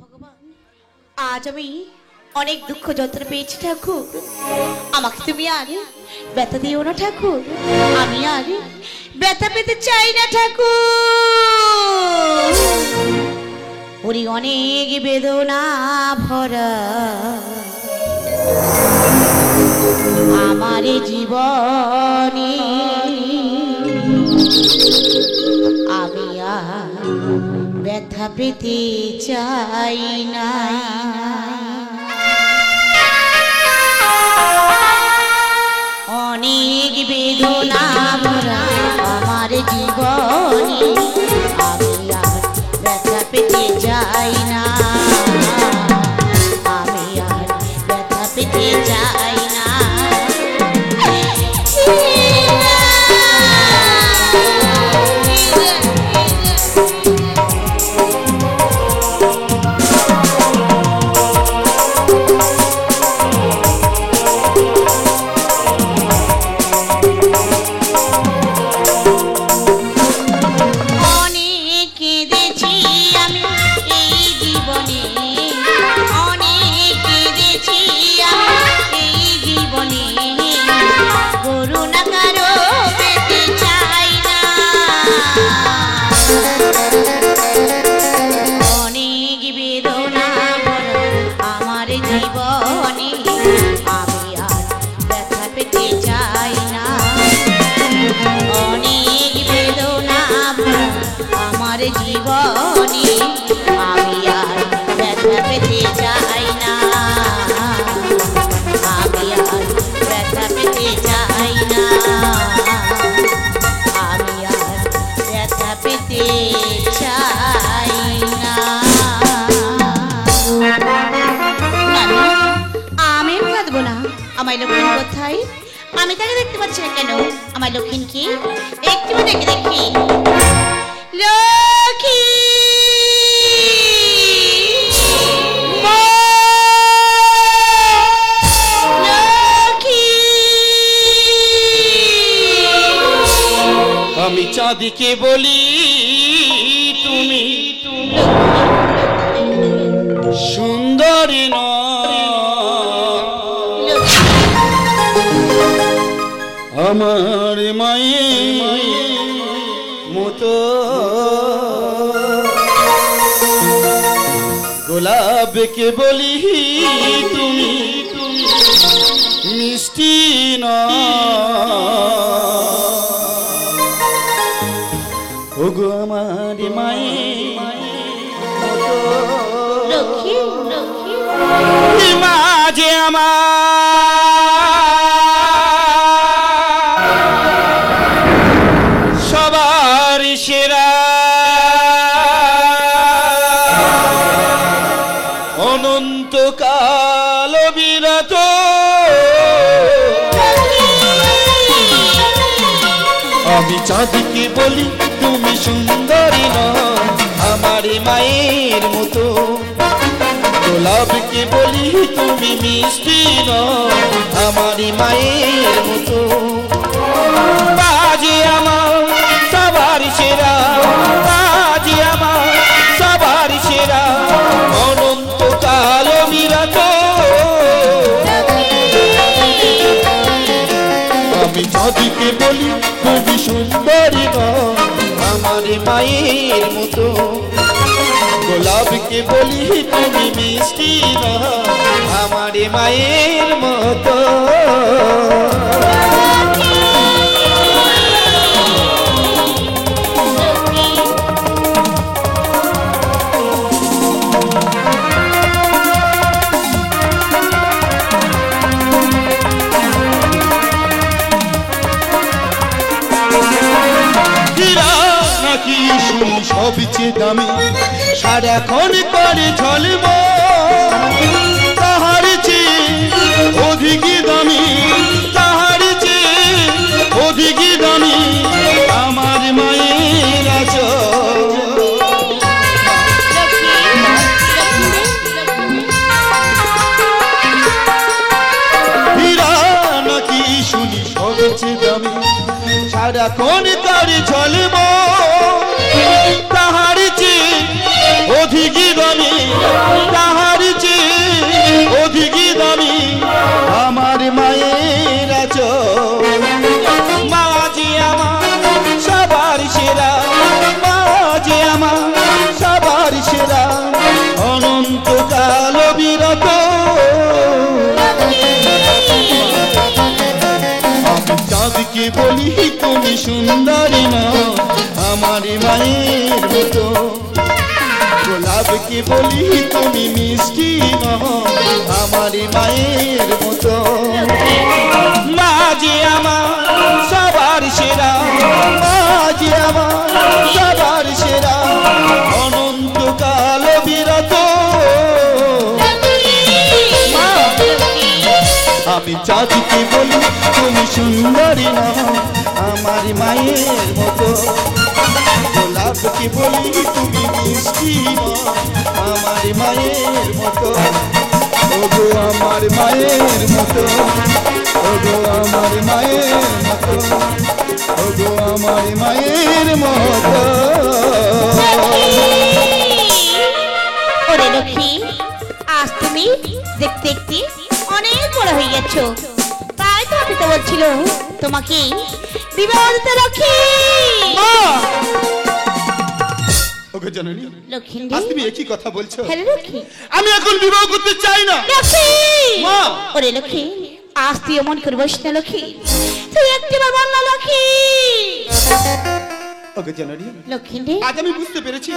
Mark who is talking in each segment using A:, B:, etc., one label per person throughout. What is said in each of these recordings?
A: ভগবান, আজ আমি অনেক দুঃখ যন্ত্রণা পেয়েছি ঠাকুর, আমাকে তুমি আর ব্যথা দিও না ঠাকুর, আমি আর ব্যথা পেতে চাই না ঠাকুর। ওরে অনেক বেদনা ভরা আমার জীবনে, আমি আর ব্যথা পেতে চাই না। অনেক বেদনা ভরা আমার জীবনে, আমি আর ব্যথা পেতে চাই না, আমি আর ব্যথা পেতে চাই না। জীবনে আমি আর ব্যথা পেতে চাই না, আমি আর ব্যথা পেতে চাই না, আমি আর ব্যথা পেতে চাই না। আমি কাঁদবো না, আমার লক্ষ্মী কোথায়? আমি তাকে দেখতে পাচ্ছি না কেন? আমার লক্ষ্মী কি একটু দেখে দেখি। লক্ষ্মী
B: আমি চাঁদিকে বলি তুমি সুন্দরী নও, আমার মায়ের মতো গোলাপকে বলি তুমি মিষ্টি নও, ওগো আমার মায়ের মতো
A: লক্ষ্মী লক্ষ্মী
B: মাঝে আমার সবার সেরা অনন্তকাল বিরত আমি চাঁদকে বলি তুমি সুন্দরী নও, আমার মায়ের মতো গোলাপকে বলি তুমি মিষ্টি নও, আমার মায়ের মতো বাজে আমার সবার সেরা, বাজে আমার সবার সেরা অনন্তকাল বিরত আমি চাঁদকে বলি তুমি সুন্দরী নও, আমার মায়ের মতো গোলাপকে বলি তুমি মিষ্টি নও, আমার মায়ের মতো। নাকি শুনি সবচেয়ে দামি সারাক্ষণ করে ঝলম, তাহার চেয়ে অধিক দামি, তাহার চেয়ে অধিক দামি আমার মায়ের আঁচল। হীরা নাকি শুনি সবচেয়ে দামি সারাক্ষণ করে ঝলম, তাহার চেয়ে অধিক দামি চাঁদকে বলি তুমি সুন্দরী না আমারই মায়ের মতো গোলাপকে বলি তুমি মিষ্টি না আমারই মায়ের মতো মাঝে আমার সবার সেরা মাঝে আমার সবার সেরা অনন্তকাল বিরত আমি চাঁদকে বলি তুমি সুন্দরী না আমার মায়ের মতো গোলাপকে বলি তুমি মিষ্টি না আমার মায়ের মতো ওগো আমার মায়ের মতো ওগো আমার মায়ের মতো ওগো আমার মায়ের মতো
A: ওরে লক্ষ্মী আজ তুমি দেখতে দেখতে অনেক বড় হয়ে গেছো তাই তো আমি তো বলছিল তোমাকে বিবাহ দিতে লক্ষ্মী
B: ওগো জননী
A: লক্ষ্মী
B: আজ তুমি একই কথা বলছো
A: হ্যালো লক্ষ্মী
B: আমি এখন বিবাহ করতে চাই না
A: লক্ষ্মী
B: মা
A: ওরে লক্ষ্মী আজ তুই এমন করে বসিস না লক্ষ্মী তুই একটিবার বল না লক্ষ্মী
B: ওগো জননী
A: লক্ষ্মী
B: আজ আমি বুঝতে পেরেছি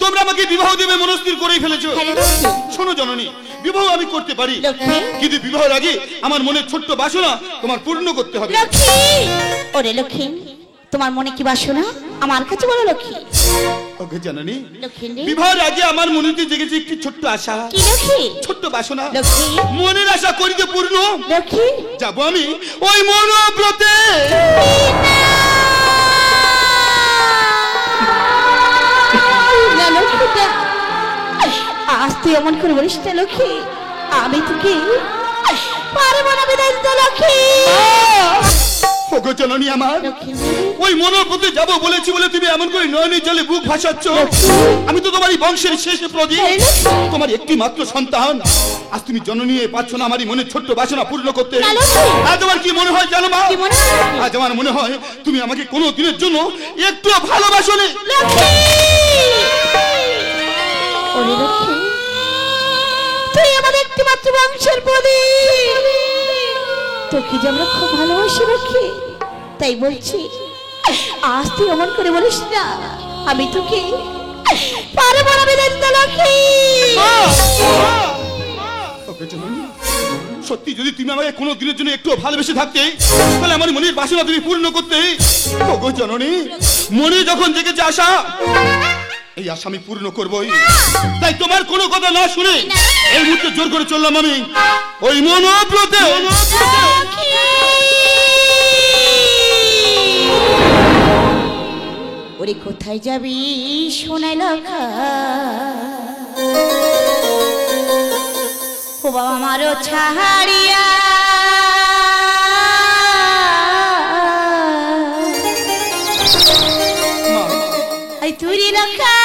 B: তোমরা আমাকে বিবাহ দেবে মনস্থির করেই ফেলেছো
A: হ্যালো লক্ষ্মী
B: শোনো জননী বিবাহ আমি করতে পারি
A: লক্ষ্মী
B: কিন্তু বিবাহের আগে আমার মনের ছোট্ট বাসনা তোমার পূর্ণ করতে হবে
A: লক্ষ্মী ওরে লক্ষ্মী তোমার মনে কি বাসনা আমার কাছে বলো লক্ষ্মী
B: ওগো জননী
A: লক্ষ্মী
B: বিবাহের আগে আমার মনেতে জেগেছে একটি ছোট্ট আশা
A: কি লক্ষ্মী
B: ছোট্ট বাসনা
A: লক্ষ্মী
B: মনের আশা করিতে পূর্ণ
A: লক্ষ্মী
B: যাব আমি ওই মনোব্রতে
A: না লক্ষ্মীটা আজ তুই এমন করে বলিস না লক্ষ্মী আমি তোকে পারবো না বিদায় দিতে লক্ষ্মী
B: ওগো জননী আমার
A: লক্ষ্মী
B: ওই মনোব্রতে যাব বলেছি বলে তুমি এমন করে নয়নের জলে বুক ভাসাচ্ছ আমি তো তোমারই বংশের শেষ প্রদীপ তোমার একটি মাত্র সন্তান আজ তুমি জননী হয়ে পাচ্ছ না আমারই মনের ছোট্ট বাসনা পূর্ণ করতে আজ আমার কি মনে হয় জানো মা
A: কি মনে হয়?
B: আজ আমার মনে হয় তুমি আমাকে কোনো দিনের জন্য একটু ভালোবাসো না
A: লক্ষ্মী ওরে লক্ষ্মী তুই আমাদের একটি মাত্র বংশের প্রদীপ তোকে যে আমরা খুব ভালোবাসি লক্ষ্মী তাই বলছি আজ তুই এমন করে বলিস না আমি তোকে পারবো না বিদায় দিতে লক্ষ্মী
B: ওকে জননী সত্যি যদি তুমি আমাকে কোনো দিনের জন্য একটু ভালোবেসে থাকতে তাহলে আমার মনের বাসনা তুমি পূর্ণ করতে ওগো জননী মনে যখন জেগেছে আশা এই আশা আমি পূর্ণ করবই তাই তোমার কোনো কথা না শুনে এই মুহূর্তে জোর করে চললাম আমি ওই মনোব্রতে
A: ওরে কোথায় যাবি সোনাই লখা ও বাবা আমারও ছাড়িয়া আই তুই লখা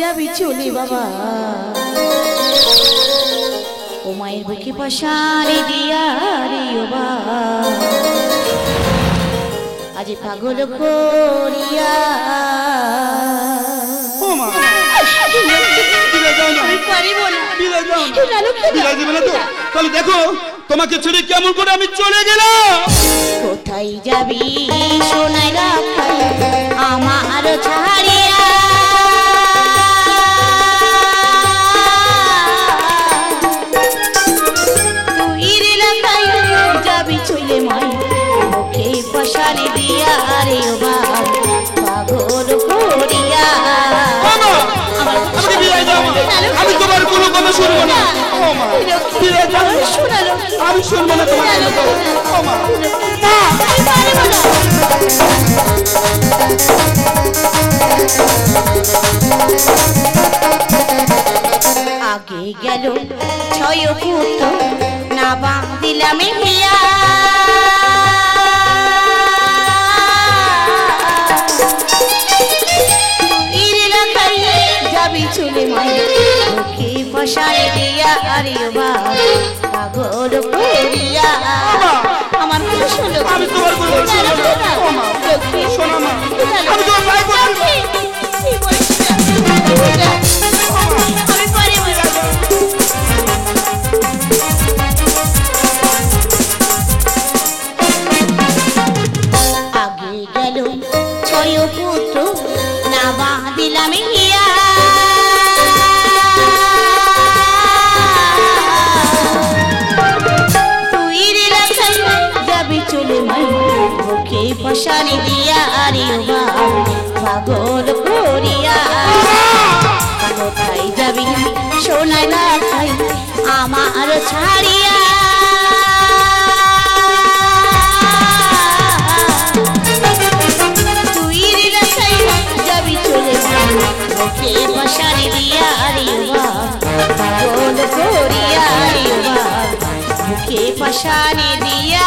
A: যাবি চলে বাবা ও মায়ের বুকে পাশানি দিয়া রে ও বা আজ পাগল করিয়া
B: ও মা বিদায় দাও না
A: পারিব না
B: বিদায় দাও না
A: লালু
B: বিদায় দেবে না তো তাহলে দেখো তোমাকে ছেড়ে কেমন করে আমি চলে গেলাম
A: কোথায় যাবি সোনাই রাখাই আমার ছাড়িয়া তুই রে লাখাই যাবি চলে মাই মুখে পশানি দিয়া রে ও বাবা পাগল করিয়া
B: আমাকে বিদায় দাও মা আমি তোমার কোনো কথা শুনবো না ও মা বিদায় দাও
A: শোনালো
B: আমি শুনবো না তোমার কথা ও মা
A: না আমি পারবো না আগে গেল ছয় ফুট না বাম দিলাম হিয়া যাবি চলে মাই মুখে বসায় দিয়া আরে বা পাগল করিয়া আমার কথা শোনো
B: আমি তোমার কোনো কথা শুনবো না ও মা শোনো মা আমি তোমার ভাই বলছি
A: আমি পারি পাশানি দিয়া আরে পাগল করিয়া কোথায় যাবি সোনাই না খাই আমার ছাড়িয়া তুই রাখাই যাবি চলে মুখে পাশানি দিয়া আরে পাগল করিয়া মুখে পাশানি দিয়া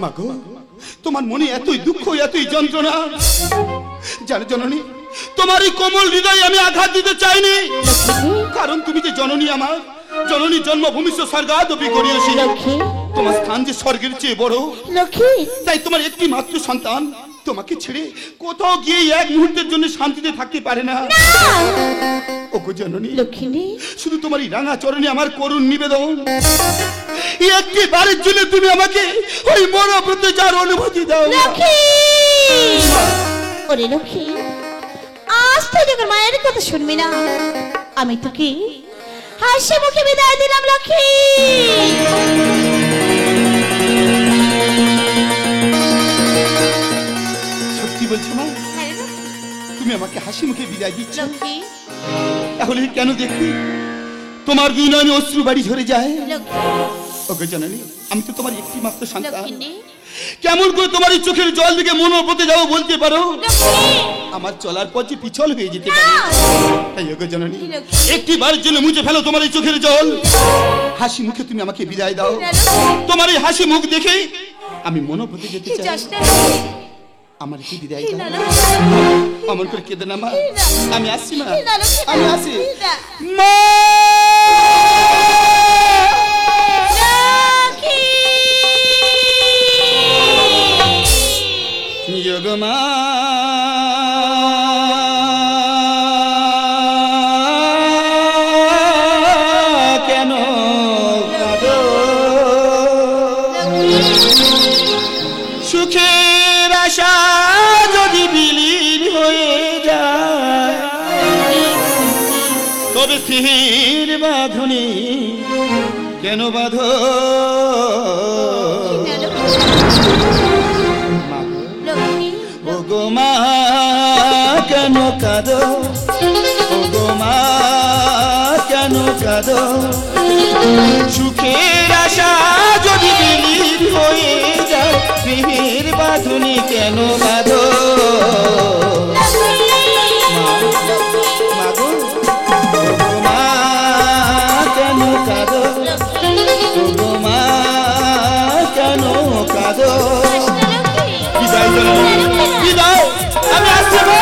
B: মাগো তোমার মনে এতই দুঃখ এতই যন্ত্রণা জানো জননী তোমার এই কোমল হৃদয়ে আমি আঘাত দিতে চাইনি কারণ তুমি যে জননী আমার জননী জন্মভূমি স্বর্গাদপি করিয়াছি তোমার স্থান যে স্বর্গের চেয়ে বড়
A: লক্ষ্মী
B: তাই তোমার একটি মাত্র সন্তান তোমাকে ছেড়ে কোথাও গিয়ে এক মুহূর্তের জন্য শান্তিতে থাকতে পারে না ওগো জননী
A: লক্ষ্মী
B: শুধু তোমার এই রাঙা চরণে আমার করুণ নিবেদন একটি বারের জন্য তুমি আমাকে ওই মনোব্রতে যার অনুভূতি দাও
A: লক্ষ্মী ওরে লক্ষ্মী আজ তো যখন মায়ের কথা শুনবি না আমি তোকে হাসি মুখে বিদায় দিলাম লক্ষ্মী
B: সত্যি বলছো মা তুমি আমাকে হাসি মুখে বিদায় দিচ্ছ
A: লক্ষ্মী
B: তাহলে কেন দেখি তোমার দুই নয়নে অশ্রু বাড়ি ঝরে যায় ওকে জননী আমি তো তোমার একটি মাত্র সন্তান কেমন করে তোমার এই চোখের জল দিকে মনোব্রতে যাও বলতে পারো আমার চলার পথ যে পিছল হয়ে যেতে পারে তাই ওকে জননী একটি বারের জন্য মুছে ফেলো তোমার এই চোখের জল হাসি মুখে তুমি আমাকে বিদায় দাও তোমার এই হাসি মুখ দেখে আমি মনোব্রতে যেতে চাই আমার কি বিদায় দাও অমন করে কেঁদে না মা আমি আসছি মা আমি আসি মা যোগমা কেন কাঁদো সুখের আশা যদি বিলীন হয়ে যায় তবে স্থির বাঁধনে কেন বাঁধো ওগো মা কেন কাঁদো ওগো মা কেন কাঁদো সুখের আশা যদি বিলীন হয়ে যায় বিহির বাঁধুনি কেন বাঁধো মাগো ওগো মা কেন কাঁদো ওগো মা কেন কাঁদো বিদায় বিদায় আমি আসছি মা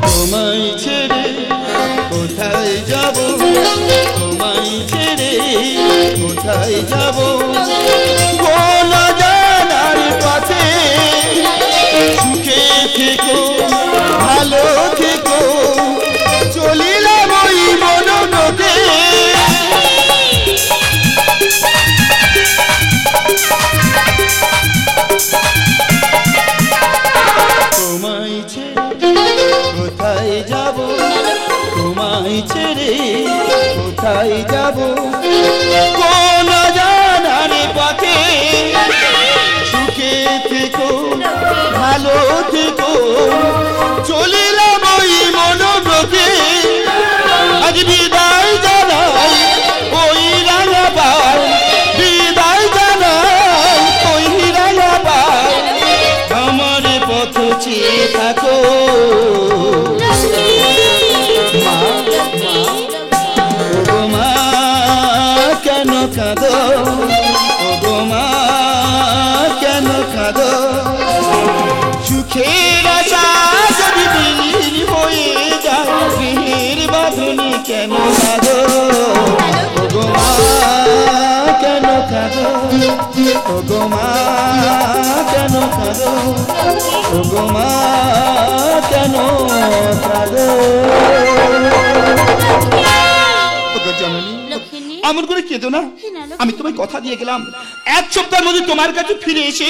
B: তোমায় ছেড়ে কোথায় যাব তোমায় ছেড়ে কোথায় যাব কোন জানার পথে সুখে থেকো ভালো থেকো চলিলাম ওই মনোনতে তোমায় ছেড়ে কোথায় যাব তোমায় ছেড়ে কোথায় যাব কোন জানার পথে সুখে থেকো ভালো থেকো চলিলাম ওই মনোব্রতে আজ বিদায় জানাই ওই রাঙাবার বিদায় জানাই ওই রাঙাবার আমার পথ চেয়ে থাকো ওগো মা কেন কাঁদো ওগো মা কেন কাঁদো সুখের আশা যদি বিলীন হয়ে যায় বিহির বাঁধুনি কেন কাঁদো ওগো মা কেন কাঁদো ওগো মা কেন কাঁদো ওগো মা কেন কাঁদো জননী
A: লক্ষ্মী
B: এমন করে কেঁদো না। আমি তোমায় কথা দিয়ে গেলাম 1 সপ্তাহের মধ্যে তোমার কাছে ফিরে এসে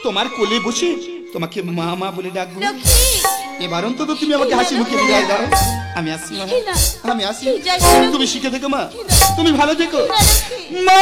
B: তোমার কোলে বসে তোমাকে মা মা বলে ডাকবো।
A: লক্ষ্মী
B: এবার অন্তত তুমি আমাকে হাসি মুখে বিদায় দাও। আমি আসি মা, আমি আসি। তুমি শিখে থেকো মা, তুমি ভালো থেকো মা।